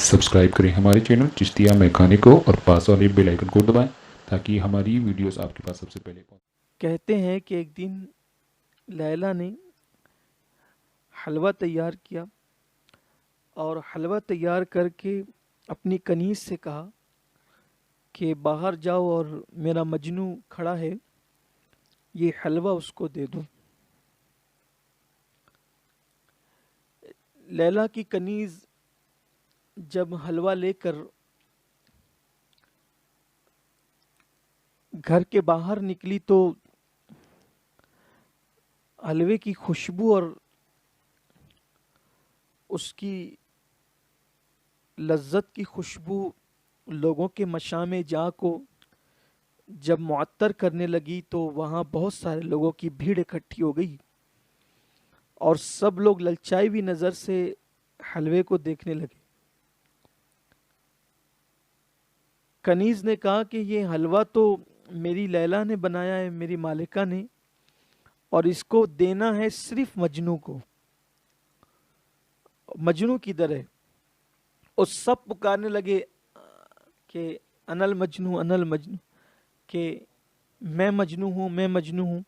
Subscribe करें हमारे channel Chishtiya mechanic को और पास वाले बेल आइकन को दबाएं ताकि हमारी वीडियोस आपके पास सबसे पहले पहुंचे। कहते हैं कि एक दिन लैला ने हलवा तैयार किया और हलवा तैयार करके अपनी कनीज से कहा कि बाहर जाओ और मेरा मजनू खड़ा है, ये हलवा उसको दे दो। लैला की कनीज जब हलवा लेकर घर के बाहर निकली तो हलवे की खुशबू और उसकी लज्जत की खुशबू लोगों के मशामे जा को जब मुअत्तर करने लगी तो वहाँ बहुत सारे लोगों की भीड़ इकट्ठी हो गई और सब लोग ललचाई हुई नज़र से हलवे को देखने लगे। कनीज ने कहा कि ये हलवा तो मेरी लैला ने बनाया है, मेरी मालिका ने, और इसको देना है सिर्फ मजनू को। मजनू किधर है? और सब पुकारने लगे कि अनल मजनू, अनल मजनू, कि मैं मजनू हूँ, मैं मजनू हूँ,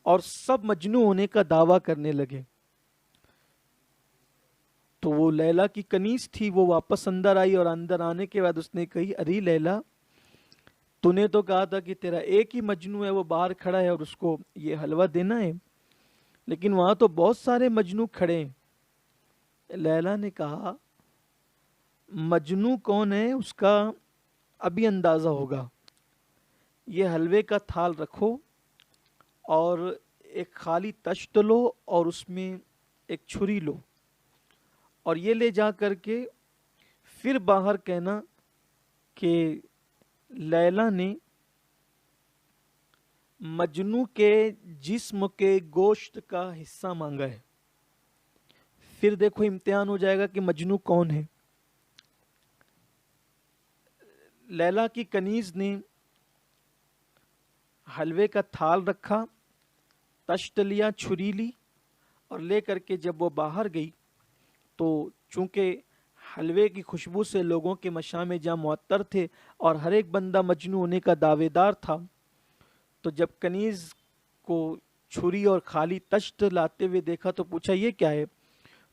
और सब मजनू होने का दावा करने लगे। तो वो लैला की कनीज थी, वो वापस अंदर आई और अंदर आने के बाद उसने कही, अरे लैला, तूने तो कहा था कि तेरा एक ही मजनू है, वो बाहर खड़ा है और उसको ये हलवा देना है, लेकिन वहां तो बहुत सारे मजनू खड़े हैं। लैला ने कहा, मजनू कौन है उसका अभी अंदाजा होगा। ये हलवे का थाल रखो और एक खाली तश्त लो और उसमें एक छुरी लो और ये ले जा करके फिर बाहर कहना कि लैला ने मजनू के जिस्म के गोश्त का हिस्सा मांगा है। फिर देखो इम्तिहान हो जाएगा कि मजनू कौन है। लैला की कनीज ने हलवे का थाल रखा, तश्त लिया, छुरी ली और ले करके जब वो बाहर गई तो चूंकि हलवे की खुशबू से लोगों के मशामे जहाँ मुअत्तर थे और हर एक बंदा मजनू होने का दावेदार था, तो जब कनीज को छुरी और खाली तश्त लाते हुए देखा तो पूछा, ये क्या है?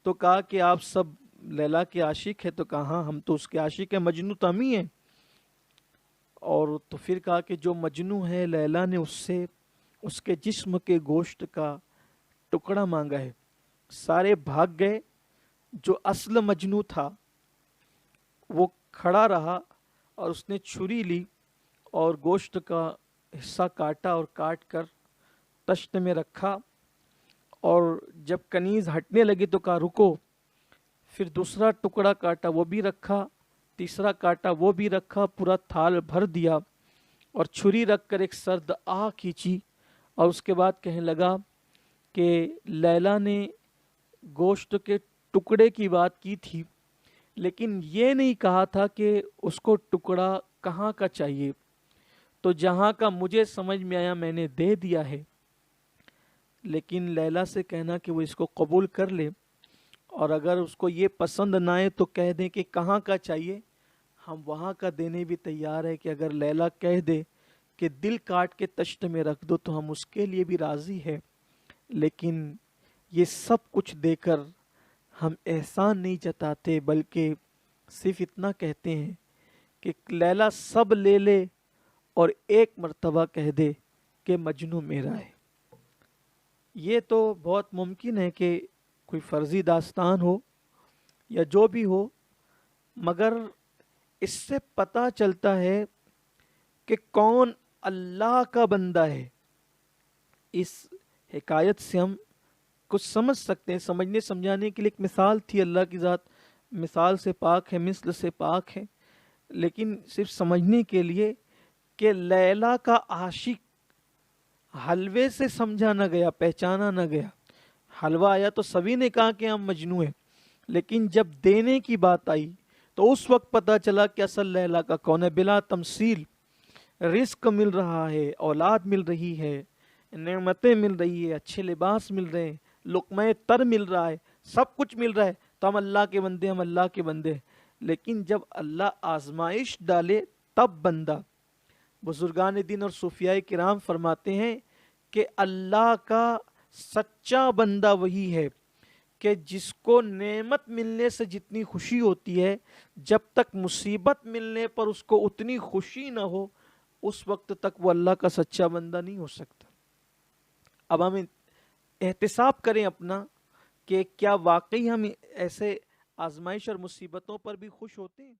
तो कहा कि आप सब लैला के आशिक है। तो कहा हाँ, हम तो उसके आशिक है, मजनू तो हम ही हैं। और तो फिर कहा कि जो मजनू है, लैला ने उससे उसके जिस्म के गोश्त का टुकड़ा मांगा है। सारे भाग गए। जो असल मजनू था वो खड़ा रहा और उसने छुरी ली और गोश्त का हिस्सा काटा और काट कर तश्त में रखा। और जब कनीज हटने लगी तो कहा रुको। फिर दूसरा टुकड़ा काटा, वो भी रखा, तीसरा काटा, वो भी रखा, पूरा थाल भर दिया और छुरी रखकर एक सर्द आह खींची और उसके बाद कहने लगा कि लैला ने गोश्त के टुकड़े की बात की थी, लेकिन ये नहीं कहा था कि उसको टुकड़ा कहाँ का चाहिए। तो जहाँ का मुझे समझ में आया मैंने दे दिया है, लेकिन लैला से कहना कि वो इसको कबूल कर ले और अगर उसको ये पसंद ना आए तो कह दें कि कहाँ का चाहिए, हम वहाँ का देने भी तैयार है। कि अगर लैला कह दे कि दिल काट के तश्त में रख दो तो हम उसके लिए भी राज़ी है, लेकिन ये सब कुछ देकर हम एहसान नहीं जताते, बल्कि सिर्फ इतना कहते हैं कि लैला सब ले ले और एक मर्तबा कह दे कि मजनू मेरा है। ये तो बहुत मुमकिन है कि कोई फर्जी दास्तान हो या जो भी हो, मगर इससे पता चलता है कि कौन अल्लाह का बंदा है। इस हिकायत से हम कुछ समझ सकते हैं। समझने समझाने के लिए एक मिसाल थी, अल्लाह की ज़ात मिसाल से पाक है, मिस्ल से पाक है, लेकिन सिर्फ समझने के लिए कि लैला का आशिक हलवे से समझा न गया, पहचाना न गया। हलवा आया तो सभी ने कहा कि हम मजनू हैं, लेकिन जब देने की बात आई तो उस वक्त पता चला कि असल लैला का कौन है। बिला तमसील रिस्क मिल रहा है, औलाद मिल रही है, नेमतें मिल रही है, अच्छे लिबास मिल रहे हैं, लुक़्मा तर मिल रहा है, सब कुछ मिल रहा है, तो हम अल्लाह के बंदे, हम अल्लाह के बंदे। لیکن جب اللہ آزمائش ڈالے تب بندہ، بزرگان دین اور صوفیاء کرام فرماتے ہیں کہ اللہ کا سچا بندہ وہی ہے کہ جس کو نعمت ملنے سے جتنی خوشی ہوتی ہے، جب تک مصیبت ملنے پر اس کو اتنی خوشی نہ ہو، اس وقت تک وہ اللہ کا سچا بندہ نہیں ہو سکتا۔ اب ہم احتساب کریں اپنا کہ کیا واقعی ہم ایسے آزمائش اور مصیبتوں پر بھی خوش ہوتے ہیں؟